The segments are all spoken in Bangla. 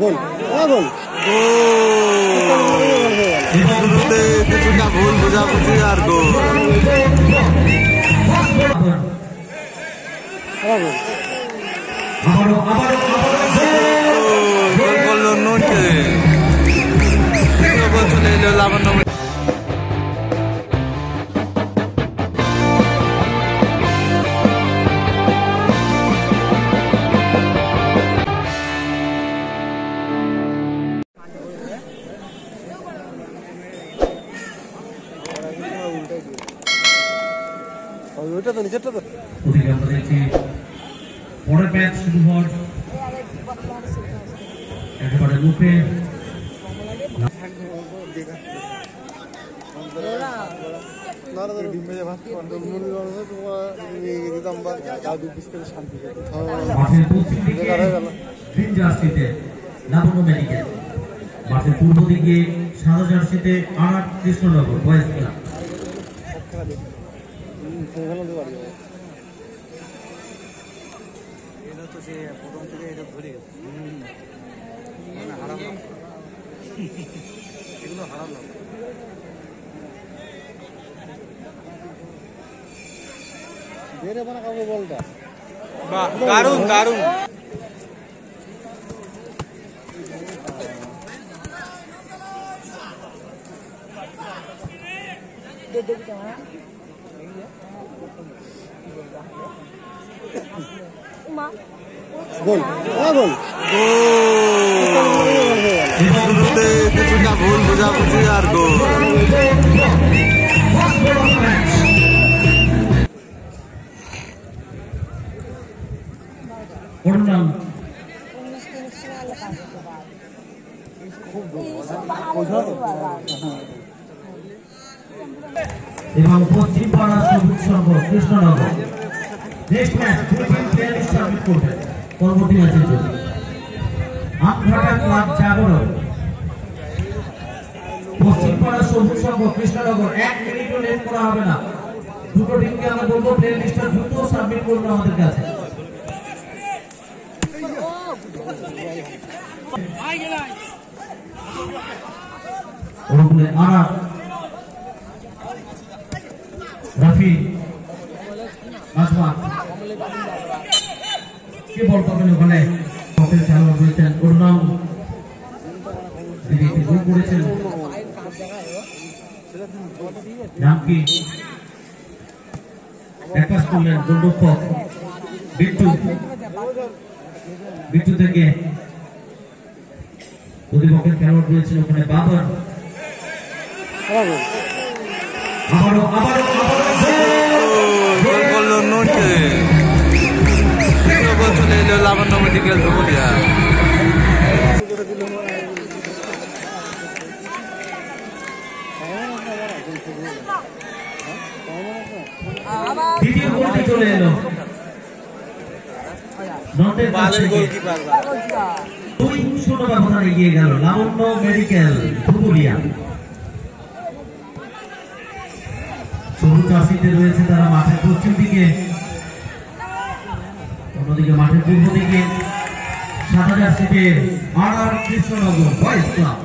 গোল গোল শুরুতে কিছুটা ভুল বোঝাবুঝি আর গোল করলো নুনকে চলে এলো লাবণ্য পরের ম্যাচ শুরু হওয়ার একেবারে মুখে গ্রিন জার্সিতে লাবণ্য মেডিকেল, মাঠের পূর্ব দিকে সাদা জার্সিতে আনাট কৃষ্ণনগর বয়েজ ক্লাব। প্রথম থেকে এটা ধরে গেছে হারালাম এগুলো হারালাম বেড়ে বানা কাবো বলটা বাহ দারুণ দারুণ গোল গোল শুরুতে কিছুটা ভুল বোঝাবুঝি আর গোল এবং পশ্চিম পাড়া সবুজ সংঘ কৃষ্ণনগর নেক্সট ম্যাচ সাবমিট করবে পরবর্তী ম্যাচের জন্য। আমঘাটা ক্লাব জাগরণ পশ্চিম পাড়া সবুজ সংঘ কৃষ্ণনগর 1 মিনিটও লেট করা হবে না। দুটো টিমকে আমরা বলবো প্লে লিস্টটা দ্রুত সাবমিট করুন আমাদের কাছে। আরা রাফি আসমান কি বল করবেন ওখানে খেলোয়াড় রয়েছেন ওর নাম তিনি গোল করেছেন নাম কি একপাস করলেন গোলরক্ষক বিট্টু থেকে প্রতিপক্ষের খেলোয়াড় রয়েছেন ওখানে বাবর আবারও করলো নুনকে চলে এলো লাবণ্য মেডিকেল ধুবুলিয়া। দ্বিতীয় গোলটি চলে এলো গোলকিপার 2-0 ব্যবধানে এগিয়ে গেল লাবণ্য মেডিকেল ধুবুলিয়া। সবুজ জার্সিতে রয়েছে তারা মাঠের পশ্চিম দিকে, অন্যদিকে মাঠের পূর্ব দিকে সাদা জার্সিতে আনার কৃষ্ণনগর বয়েজ ক্লাব।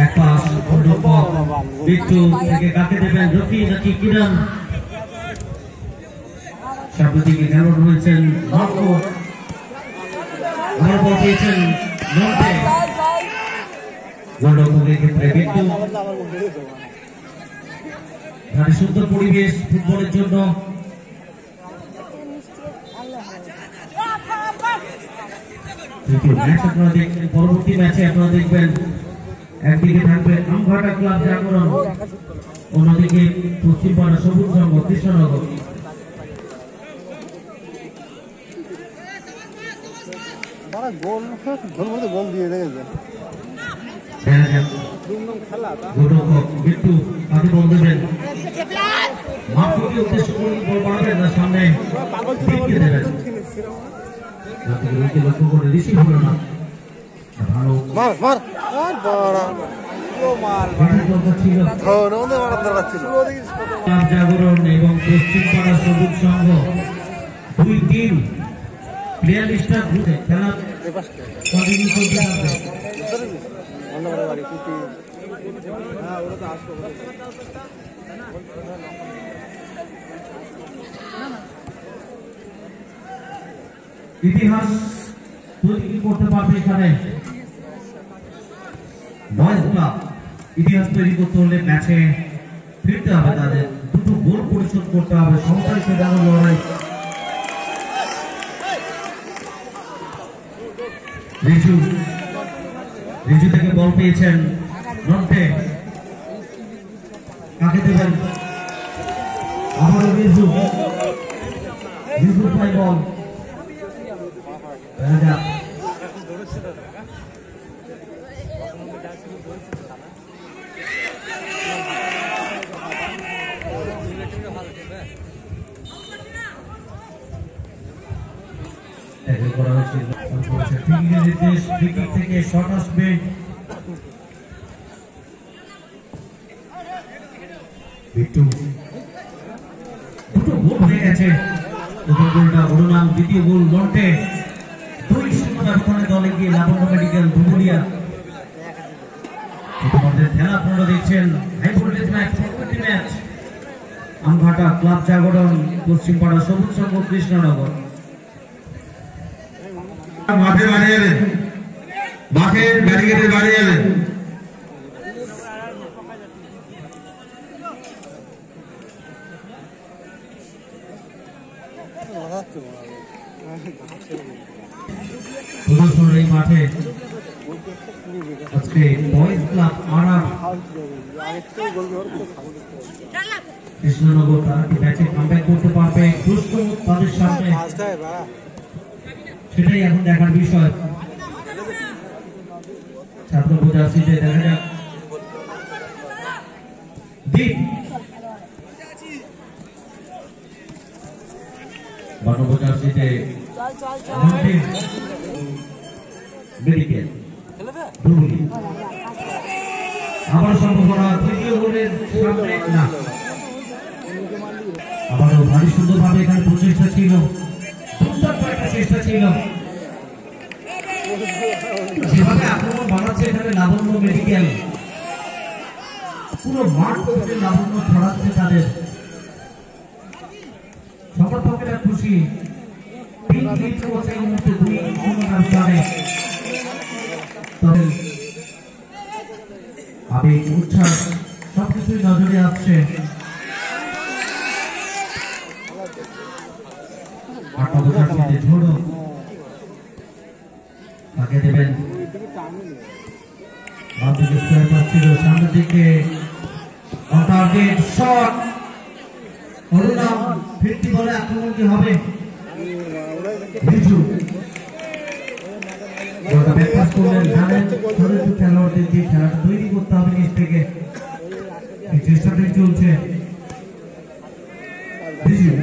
এক পাস বিট্টু থেকে কাকে দেবেন রফি নাকি কিরণ, সামনের দিকে খেলোয়াড় রয়েছেন মার্কো বল পেয়েছেন নন্টে গোলরক্ষকের ক্ষেত্রে বিট্টু। সুন্দর পরিবেশ ফুটবলের জন্য আপনারা দেখবেন পরবর্তী ম্যাচে আপনারা দেখবেন একদিকে থাকবে আমঘাটা ক্লাব জাগরণ, অন্যদিকে পশ্চিম পাড়া সবুজ সংঘ কৃষ্ণনগর। গোল দিয়ে রেখেছে বিট্টু কাকে বল দেবেন মাঠকে উদ্দেশ্য করে বল বাড়াবেন না সামনে দেবেন লক্ষ্য করে রিসিভ হলো না ভালো জাগরণ এবং পশ্চিম পাড়া সবুজ সংঘ 2-3 প্লেয়ার লিস্টটা ঘুরে খেলা কন্টিনিউ করতে থাকবে। ইতিহাস তৈরি করতে পারবে এখানে বয়েজ ক্লাব। ইতিহাস তৈরি করতে হলে ম্যাচে ফিরতে হবে, তাদের দুটো গোল পরিশোধ করতে হবে। সমতায় ফেরানো লড়াই। রিজু থেকে বল পেয়েছেন নন্টে, কাকে দেবেন? আবারও রিজু পাই বল। থেকে শট আসবে। দুটো গোল হয়ে গেছে। প্রথম গোলটা অরুণাম, দ্বিতীয় গোল লন্টে। 2-0 ব্যবধানে দলে গিয়ে লাবণ্য মেডিকেল ধুবুলিয়া। ইতিমধ্যে খেলা আপনারা দেখছেন high voltage match, match Amghata club Jagaran, Paschimpara সবুজ সংঘ, কৃষ্ণনগর। মাঠে বাড়ি যাবেন, মাঠের ব্যারিকেডের বাড়ি যাবেন। এই মাঠে আজকে বয়েজ ক্লাব কৃষ্ণনগর তারা কি ম্যাচে কামব্যাক করতে পারবে তাদের সামনে, সেটাই এখন দেখার বিষয়। ছাত্র বোঝাচ্ছিতে দেখা যাক দ্বীপ বানবোঝাচ্ছিতে মেডিকেল ধুবুলি। আবার সম্ভাবনা তৃতীয় গোলের সামনে না, আবারও ভারী সুন্দরভাবে এখানে প্রচেষ্টা ছিল, দুর্দান্ত একটা চেষ্টা ছিল। যেভাবে আক্রমণ বাড়াচ্ছে এখানে লাবণ্য মেডিকেল, পুরো মাঠ থেকে লাবণ্য ছড়াচ্ছে তাদের। সমর্থকেরা খুশি, আবেগ উচ্ছ্বাস সবকিছুই নজরে আসছে। ঝোড়ো তাকে দেবেন, সামনের দিকে টার্গেট শট। অরুণাম ফিরতি বলে আক্রমণ কি হবে? খেলোয়াড়দের দিয়ে খেলাটা তৈরি করতে হবে নিজ থেকে, এই চেষ্টাটাই চলছে।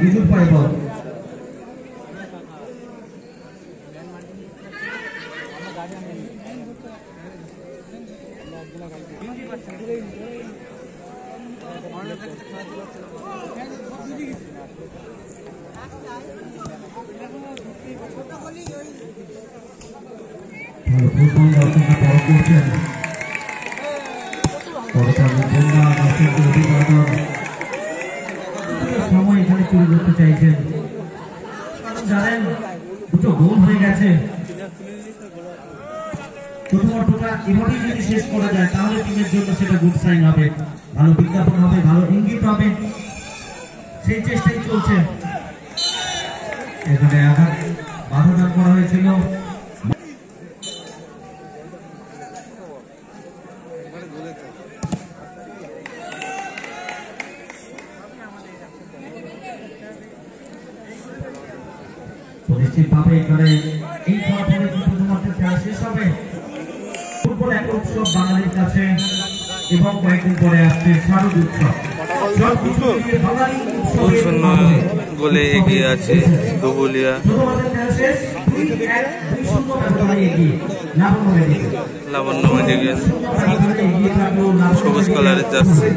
রিজু পাই বল, সময় এখানে চলে করতে চাইছেন, জানেন দুটো গোল হয়ে গেছে। প্রথমটা এভাবেই যদি শেষ করা যায় তাহলে টিমের জন্য সেটা গুড সাইন হবে, ভালো বিজ্ঞাপন হবে, ভালো ইঙ্গিত হবে। সেই চেষ্টাই চলছে। এখানে আঘাত বাধা করা হয়েছিল। নিশ্চিতভাবে এখানে এই ফলাফলে শুধুমাত্র খেলা শেষ হবে। ফুটবল এক উৎসব বাঙালির কাছে, এবং কয়েকদিন পরে আসছে শারদ উৎসব। গোলে এগিয়ে আছে ধুবুলিয়া, লাবণ্য মেডিকেল সবুজ কালারের জার্সি।